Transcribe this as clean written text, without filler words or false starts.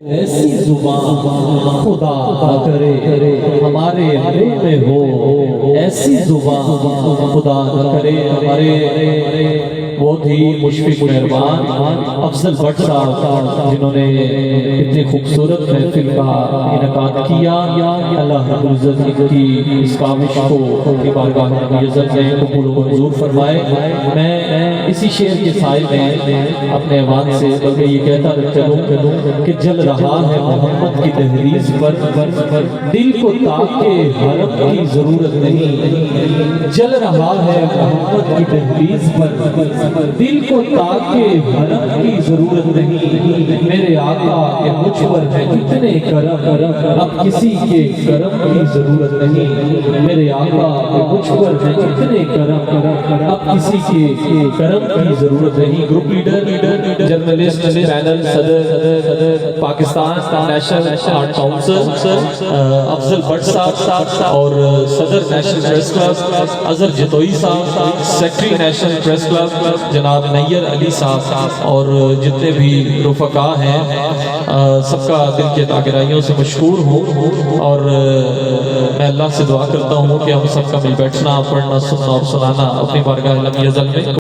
ایسی زبان خدا نہ کرے ہمارے منہ میں ہو، ایسی زبان خدا نہ کرے ہمارے بہت ہی مشفق مہربان افضل بٹ صاحب جنہوں نے اتنی خوبصورت محفل کا انعقاد کیا۔ اللہ رب العزت کی اس کاوش کو اپنی بارگاہ میں عزت میں قبول و منظور فرمائے۔ میں اسی شعر کے سائے میں اپنے ایوان سے بلکہ یہ کہتا چلوں کہ جل رہا ہے محمد کی دہلیز پر، دل کو تاکہ حرم کی ضرورت نہیں، جل رہا ہے محمد کی دہلیز پر، دل کو تاکہ حرم کی ضرورت نہیں، میرے آقا کہ مجھ پر ہے اتنے کرم، اب کسی کے کرم کی ضرورت نہیں، میرے آقا کہ مجھ پر ہے اتنے کرم، اب کسی کے کرم کی ضرورت نہیں۔ گروپ لیڈر جرنلسٹ پینل صدر Pakistan national art council Afzal but صاحب اور صدر national press club Azhar Jatoi صاحب، سیکرٹری نیشنل پریس کلب جناب نیر علی صاحب اور جتنے بھی رفقا ہیں، سب کا دل کے تاگرائیوں سے مشکور ہوں، اور میں اللہ سے دعا کرتا ہوں کہ ہم سب کا مل بیٹھنا، پڑھنا، سننا اور سنانا اپنی بارگاہ لم یزل میں